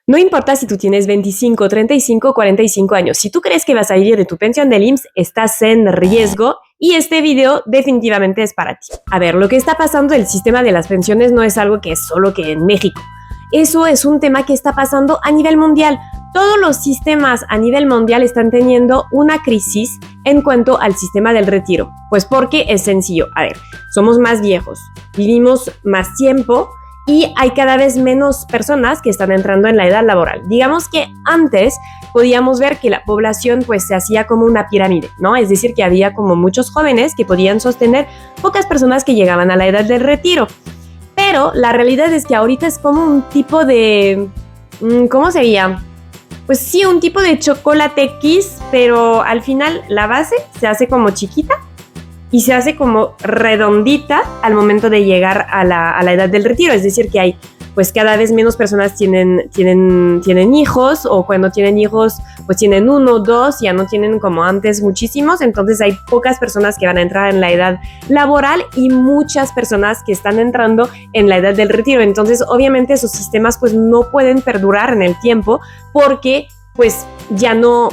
No importa si tú tienes 25, 35, 45 años. Si tú crees que vas a vivir de tu pensión del IMSS, estás en riesgo y este video definitivamente es para ti. A ver, lo que está pasando del sistema de las pensiones no es algo que es solo que en México. Eso es un tema que está pasando a nivel mundial. Todos los sistemas a nivel mundial están teniendo una crisis en cuanto al sistema del retiro. Pues porque es sencillo. A ver, somos más viejos, vivimos más tiempo y hay cada vez menos personas que están entrando en la edad laboral. Digamos que antes podíamos ver que la población pues se hacía como una pirámide, ¿no? Es decir, que había como muchos jóvenes que podían sostener pocas personas que llegaban a la edad del retiro. Pero la realidad es que ahorita es como un tipo de... ¿cómo sería? Pues sí, un tipo de chocolate X, pero al final la base se hace como chiquita y se hace como redondita al momento de llegar a la edad del retiro. Es decir, que hay pues cada vez menos personas tienen hijos, o cuando tienen hijos pues tienen 1, 2, ya no tienen como antes muchísimos. Entonces hay pocas personas que van a entrar en la edad laboral y muchas personas que están entrando en la edad del retiro. Entonces obviamente esos sistemas pues no pueden perdurar en el tiempo porque pues ya no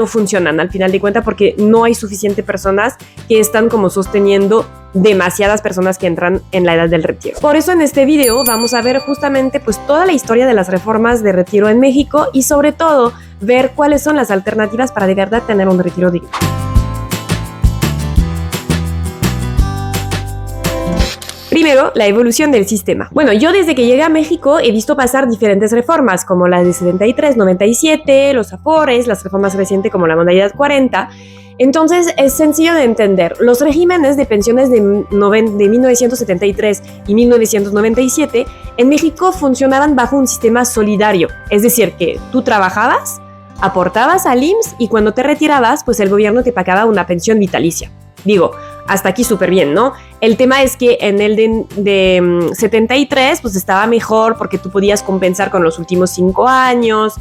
funcionan al final de cuentas, porque no hay suficiente personas que están como sosteniendo demasiadas personas que entran en la edad del retiro. Por eso en este video vamos a ver justamente pues toda la historia de las reformas de retiro en México y sobre todo ver cuáles son las alternativas para de verdad tener un retiro digno. Primero, la evolución del sistema. Bueno, yo desde que llegué a México he visto pasar diferentes reformas, como las de 73, 97, los afores, las reformas recientes como la modalidad 40. Entonces, es sencillo de entender. Los regímenes de pensiones de 1973 y 1997 en México funcionaban bajo un sistema solidario. Es decir, que tú trabajabas, aportabas al IMSS y cuando te retirabas, pues el gobierno te pagaba una pensión vitalicia. Digo, hasta aquí súper bien, ¿no? El tema es que en el de 73, pues estaba mejor porque tú podías compensar con los últimos 5 años,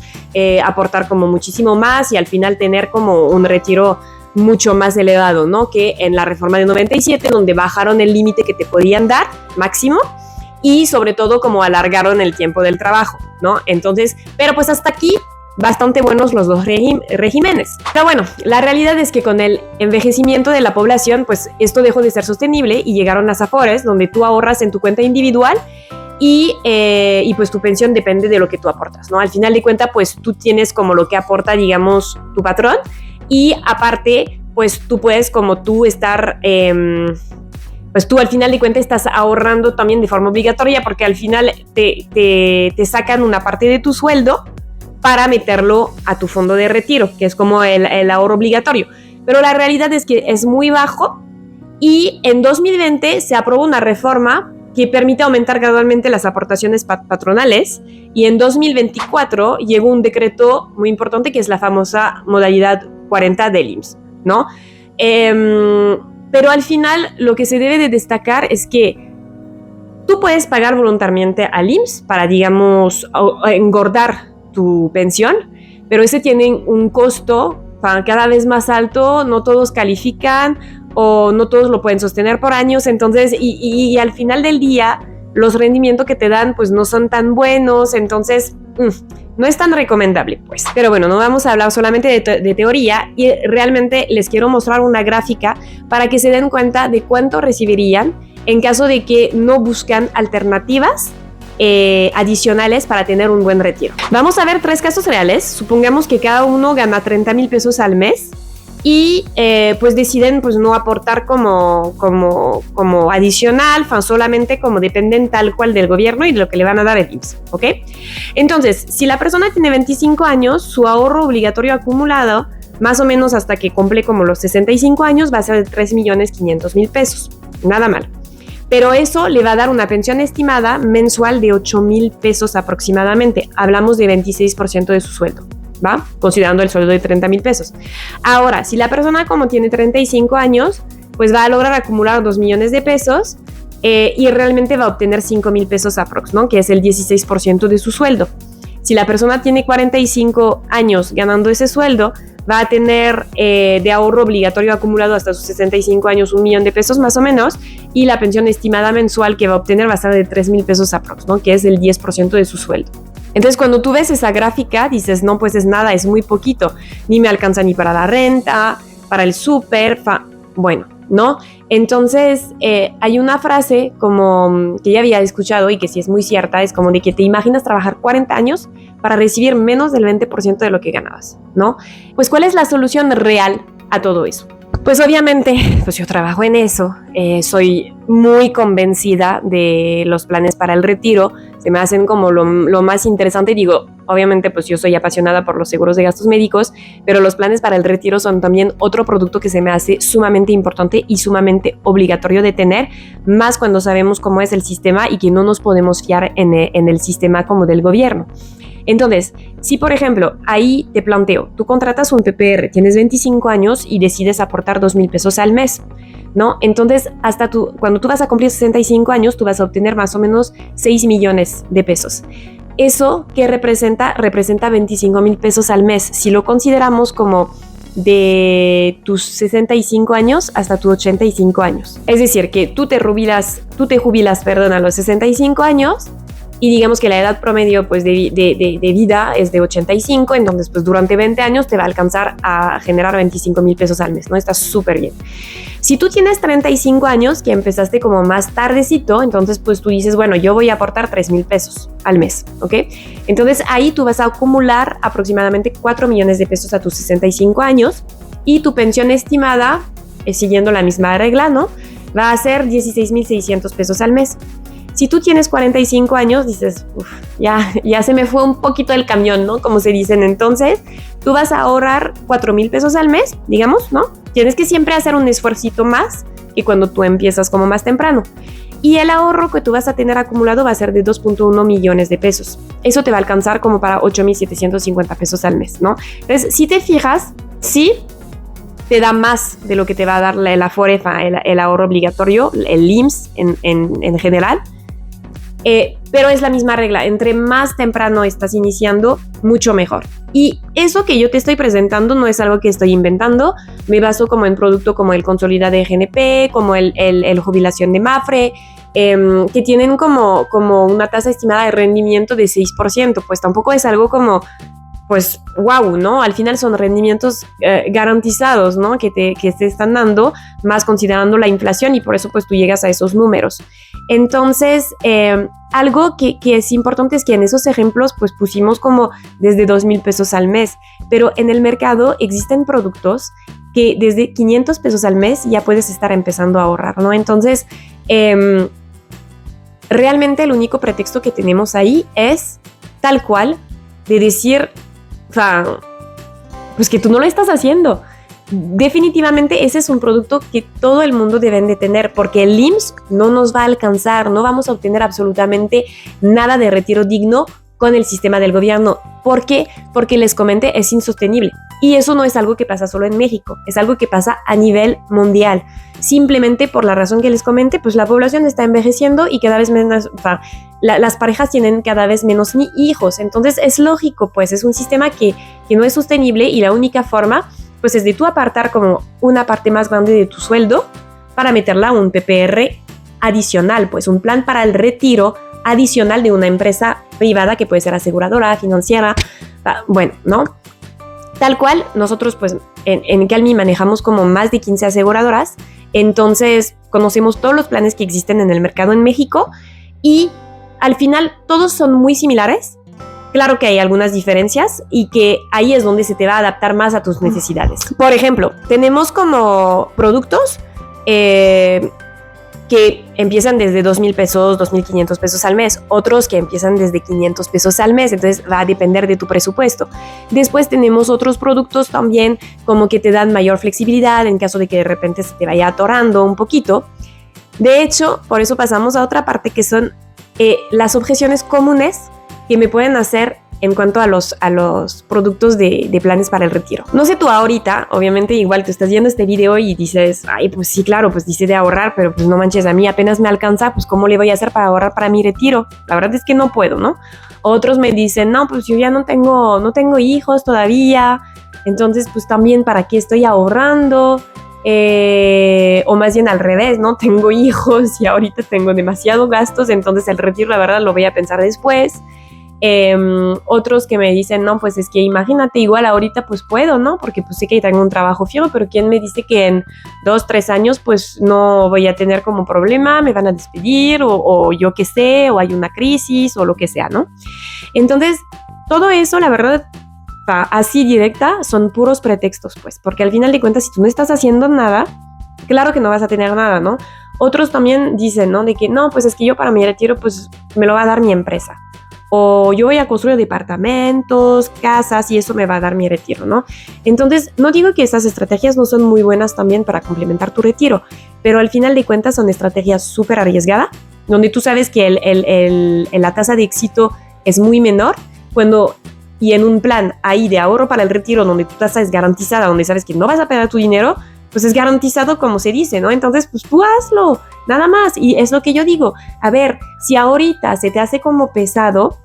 aportar como muchísimo más y al final tener como un retiro mucho más elevado, ¿no? Que en la reforma de 97, donde bajaron el límite que te podían dar máximo y sobre todo como alargaron el tiempo del trabajo, ¿no? Entonces, pero pues hasta aquí bastante buenos los dos regímenes. Pero bueno, la realidad es que con el envejecimiento de la población, pues esto dejó de ser sostenible y llegaron las afores, donde tú ahorras en tu cuenta individual y pues tu pensión depende de lo que tú aportas, ¿no? Al final de cuentas, pues tú tienes como lo que aporta, digamos, tu patrón y aparte, pues tú puedes como tú estar... pues tú al final de cuentas estás ahorrando también de forma obligatoria porque al final te sacan una parte de tu sueldo para meterlo a tu fondo de retiro, que es como el ahorro obligatorio. Pero la realidad es que es muy bajo y en 2020 se aprobó una reforma que permite aumentar gradualmente las aportaciones patronales y en 2024 llegó un decreto muy importante que es la famosa modalidad 40 del IMSS, ¿no? Pero al final lo que se debe de destacar es que tú puedes pagar voluntariamente al IMSS para, digamos, engordar tu pensión, pero ese tiene un costo cada vez más alto, no todos califican o no todos lo pueden sostener por años, entonces, y al final del día, los rendimientos que te dan pues no son tan buenos, entonces no es tan recomendable pues. Pero bueno, no vamos a hablar solamente de teoría y realmente les quiero mostrar una gráfica para que se den cuenta de cuánto recibirían en caso de que no buscan alternativas adicionales para tener un buen retiro. Vamos a ver 3 casos reales. Supongamos que cada uno gana 30,000 pesos al mes y pues deciden pues no aportar como adicional, solamente como dependen tal cual del gobierno y de lo que le van a dar el IMSS, ¿ok? Entonces, si la persona tiene 25 años, su ahorro obligatorio acumulado, más o menos hasta que cumple como los 65 años, va a ser de 3,500,000 pesos. Nada mal. Pero eso le va a dar una pensión estimada mensual de 8,000 pesos aproximadamente. Hablamos de 26% de su sueldo, ¿va? Considerando el sueldo de 30,000 pesos. Ahora, si la persona como tiene 35 años, pues va a lograr acumular 2 millones de pesos y realmente va a obtener 5,000 pesos aprox, ¿no? Que es el 16% de su sueldo. Si la persona tiene 45 años ganando ese sueldo, va a tener de ahorro obligatorio acumulado hasta sus 65 años 1 millón de pesos más o menos, y la pensión estimada mensual que va a obtener va a ser de 3,000 pesos aprox, ¿no? Que es el 10% de su sueldo. Entonces, cuando tú ves esa gráfica, dices, no, pues es nada, es muy poquito. Ni me alcanza ni para la renta, para el súper, bueno, ¿no? Entonces, hay una frase como que ya había escuchado y que sí es muy cierta, es como de que te imaginas trabajar 40 años para recibir menos del 20% de lo que ganabas, ¿no? Pues, ¿cuál es la solución real a todo eso? Pues obviamente, pues yo trabajo en eso, soy muy convencida de los planes para el retiro, se me hacen como lo más interesante. Digo, obviamente pues yo soy apasionada por los seguros de gastos médicos, pero los planes para el retiro son también otro producto que se me hace sumamente importante y sumamente obligatorio de tener, más cuando sabemos cómo es el sistema y que no nos podemos fiar en el sistema como del gobierno. Entonces, si por ejemplo, ahí te planteo, tú contratas un PPR, tienes 25 años y decides aportar 2,000 pesos al mes, ¿no? Entonces, cuando tú vas a cumplir 65 años, tú vas a obtener más o menos 6 millones de pesos. ¿Eso qué representa? Representa 25,000 pesos al mes. Si lo consideramos como de tus 65 años hasta tus 85 años. Es decir, que tú te jubilas, a los 65 años, y digamos que la edad promedio pues, de vida es de 85, entonces pues durante 20 años te va a alcanzar a generar 25,000 pesos al mes, ¿no? Está súper bien. Si tú tienes 35 años, que empezaste como más tardecito, entonces pues tú dices, bueno, yo voy a aportar 3,000 pesos al mes, ¿ok? Entonces ahí tú vas a acumular aproximadamente 4 millones de pesos a tus 65 años y tu pensión estimada, siguiendo la misma regla, ¿no? Va a ser 16,600 pesos al mes. Si tú tienes 45 años, dices, ya se me fue un poquito el camión, ¿no? Como se dicen. Entonces, tú vas a ahorrar 4,000 pesos al mes, digamos, ¿no? Tienes que siempre hacer un esfuercito más que cuando tú empiezas como más temprano. Y el ahorro que tú vas a tener acumulado va a ser de 2.1 millones de pesos. Eso te va a alcanzar como para 8,750 pesos al mes, ¿no? Entonces, si te fijas, sí te da más de lo que te va a dar el Aforefa, el ahorro obligatorio, el IMSS en general. Pero es la misma regla, entre más temprano estás iniciando, mucho mejor. Y eso que yo te estoy presentando no es algo que estoy inventando, me baso como en producto como el Consolida de GNP, como el Jubilación de Mapfre, que tienen como una tasa estimada de rendimiento de 6%, pues tampoco es algo como, pues, wow, ¿no? Al final son rendimientos garantizados, ¿no? Que te están dando, más considerando la inflación, y por eso pues tú llegas a esos números. Entonces, algo que es importante es que en esos ejemplos pues pusimos como desde 2,000 pesos al mes, pero en el mercado existen productos que desde 500 pesos al mes ya puedes estar empezando a ahorrar, ¿no? Entonces, realmente el único pretexto que tenemos ahí es tal cual de decir, o sea, pues que tú no lo estás haciendo. Definitivamente ese es un producto que todo el mundo debe de tener, porque el IMSS no nos va a alcanzar, no vamos a obtener absolutamente nada de retiro digno con el sistema del gobierno. ¿Por qué? Porque les comenté, es insostenible. Y eso no es algo que pasa solo en México, es algo que pasa a nivel mundial. Simplemente por la razón que les comenté, pues la población está envejeciendo y cada vez menos, las parejas tienen cada vez menos hijos. Entonces es lógico, pues es un sistema que no es sostenible, y la única forma pues es de tú apartar como una parte más grande de tu sueldo para meterla a un PPR adicional, pues un plan para el retiro adicional de una empresa privada que puede ser aseguradora, financiera, bueno, ¿no? Tal cual, nosotros pues en Calmi manejamos como más de 15 aseguradoras, entonces conocemos todos los planes que existen en el mercado en México y al final todos son muy similares. Claro que hay algunas diferencias y que ahí es donde se te va a adaptar más a tus necesidades. Por ejemplo, tenemos como productos que empiezan desde 2,000 pesos, 2,500 pesos al mes, otros que empiezan desde 500 pesos al mes, entonces va a depender de tu presupuesto. Después tenemos otros productos también como que te dan mayor flexibilidad en caso de que de repente se te vaya atorando un poquito. De hecho, por eso pasamos a otra parte que son las objeciones comunes que me pueden hacer en cuanto a los productos de planes para el retiro. No sé tú ahorita, obviamente igual te estás viendo este video y dices, ay, pues sí, claro, pues dice de ahorrar, pero pues no manches, a mí apenas me alcanza, pues ¿cómo le voy a hacer para ahorrar para mi retiro? La verdad es que no puedo, ¿no? Otros me dicen, no, pues yo ya no tengo hijos todavía, entonces pues también ¿para qué estoy ahorrando? O más bien al revés, ¿no? Tengo hijos y ahorita tengo demasiados gastos, entonces el retiro la verdad lo voy a pensar después. Otros que me dicen, no, pues es que imagínate, igual ahorita pues puedo, ¿no? Porque pues sé que tengo un trabajo fijo, pero ¿quién me dice que en 2, 3 años pues no voy a tener como problema, me van a despedir o yo qué sé, o hay una crisis o lo que sea, ¿no? Entonces, todo eso, la verdad, así directa, son puros pretextos, pues, porque al final de cuentas, si tú no estás haciendo nada, claro que no vas a tener nada, ¿no? Otros también dicen, ¿no? De que no, pues es que yo para mi retiro, pues me lo va a dar mi empresa. O yo voy a construir departamentos, casas y eso me va a dar mi retiro, ¿no? Entonces, no digo que esas estrategias no son muy buenas también para complementar tu retiro, pero al final de cuentas son estrategias súper arriesgadas, donde tú sabes que la tasa de éxito es muy menor y en un plan ahí de ahorro para el retiro, donde tu tasa es garantizada, donde sabes que no vas a perder tu dinero, pues es garantizado como se dice, ¿no? Entonces, pues tú hazlo, nada más. Y es lo que yo digo. A ver, si ahorita se te hace como pesado,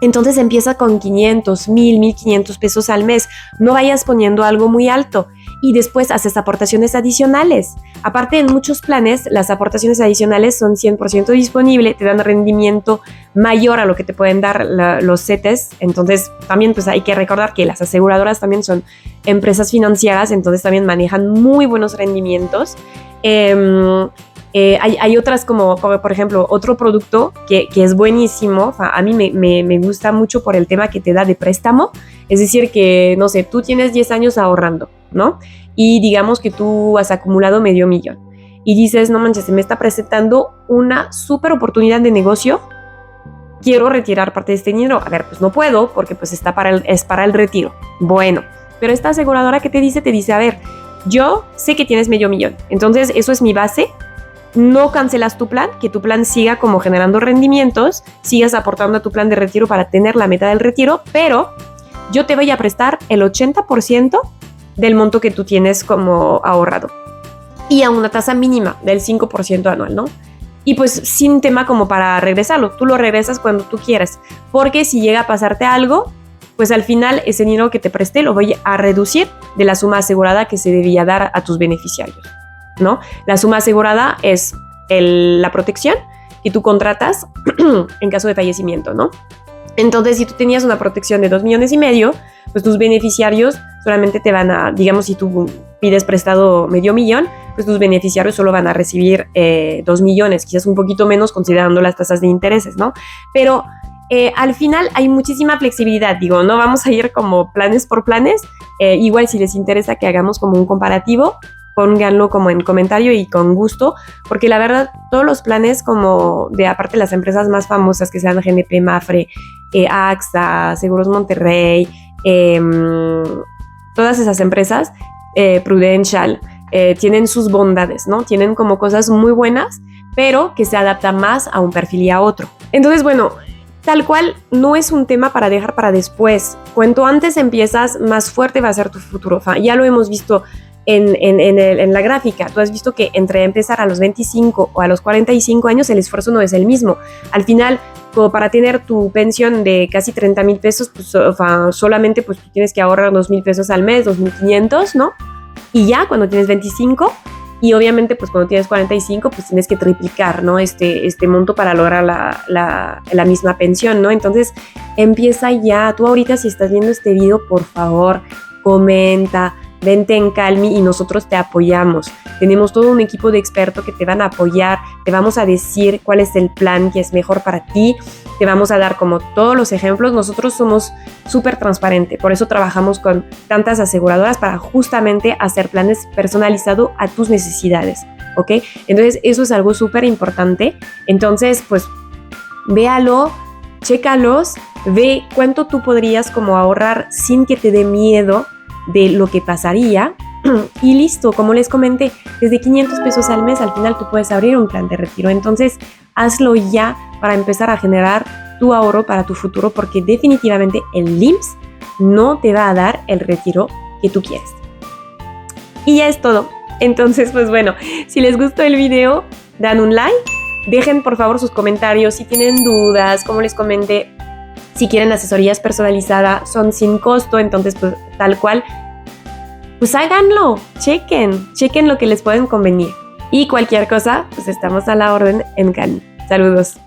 entonces empieza con 500, 1,500 pesos al mes. No vayas poniendo algo muy alto y después haces aportaciones adicionales. Aparte, en muchos planes, las aportaciones adicionales son 100% disponibles, te dan rendimiento mayor a lo que te pueden dar los CETES. Entonces, también pues hay que recordar que las aseguradoras también son empresas financieras, entonces también manejan muy buenos rendimientos. Hay otras como, por ejemplo, otro producto que es buenísimo, a mí me gusta mucho por el tema que te da de préstamo, es decir que, no sé, tú tienes 10 años ahorrando, ¿no? Y digamos que tú has acumulado $500,000 y dices, no manches, se me está presentando una súper oportunidad de negocio, quiero retirar parte de este dinero. A ver, pues no puedo porque pues es para el retiro. Bueno, pero esta aseguradora que te dice, a ver, yo sé que tienes $500,000, entonces eso es mi base. No cancelas tu plan, que tu plan siga como generando rendimientos, sigas aportando a tu plan de retiro para tener la meta del retiro, pero yo te voy a prestar el 80% del monto que tú tienes como ahorrado y a una tasa mínima del 5% anual, ¿no? Y pues sin tema como para regresarlo, tú lo regresas cuando tú quieras, porque si llega a pasarte algo, pues al final ese dinero que te presté lo voy a reducir de la suma asegurada que se debía dar a tus beneficiarios, ¿no? La suma asegurada es la protección que tú contratas en caso de fallecimiento, ¿no? Entonces, si tú tenías una protección de 2,5 millones, pues tus beneficiarios solamente te van a, digamos, si tú pides prestado $500,000, pues tus beneficiarios solo van a recibir 2 millones, quizás un poquito menos considerando las tasas de intereses, ¿no? Pero al final hay muchísima flexibilidad, digo, no vamos a ir como planes por planes, igual si les interesa que hagamos como un comparativo, pónganlo como en comentario y con gusto, porque la verdad todos los planes como de aparte las empresas más famosas que sean GNP, Mafre, AXA, Seguros Monterrey, todas esas empresas, Prudential, tienen sus bondades, ¿no? Tienen como cosas muy buenas, pero que se adaptan más a un perfil y a otro. Entonces, bueno, tal cual no es un tema para dejar para después. Cuanto antes empiezas, más fuerte va a ser tu futuro. Ya lo hemos visto en la gráfica. Tú has visto que entre empezar a los 25 o a los 45 años el esfuerzo no es el mismo. Al final, como para tener tu pensión de casi 30,000 pesos, pues, solamente pues, tú tienes que ahorrar 2,000 pesos al mes, 2,500, ¿no? Y ya cuando tienes 25, y obviamente pues cuando tienes 45, pues tienes que triplicar, ¿no? Este monto para lograr la misma pensión, ¿no? Entonces, empieza ya. Tú ahorita si estás viendo este video, por favor, comenta, vente en Calmi y nosotros te apoyamos. Tenemos todo un equipo de expertos que te van a apoyar, te vamos a decir cuál es el plan que es mejor para ti, te vamos a dar como todos los ejemplos. Nosotros somos súper transparentes, por eso trabajamos con tantas aseguradoras para justamente hacer planes personalizados a tus necesidades, ¿ok? Entonces eso es algo súper importante. Entonces pues véalo, chécalos, ve cuánto tú podrías como ahorrar sin que te dé miedo de lo que pasaría y listo. Como les comenté, desde 500 pesos al mes al final tú puedes abrir un plan de retiro. Entonces hazlo ya para empezar a generar tu ahorro para tu futuro, porque definitivamente el IMSS no te va a dar el retiro que tú quieres. Y ya es todo. Entonces pues bueno, si les gustó el video, dan un like, dejen por favor sus comentarios si tienen dudas. Como les comenté, si quieren asesorías personalizadas, son sin costo, entonces pues tal cual, pues háganlo, chequen lo que les pueden convenir. Y cualquier cosa, pues estamos a la orden en Calmi. Saludos.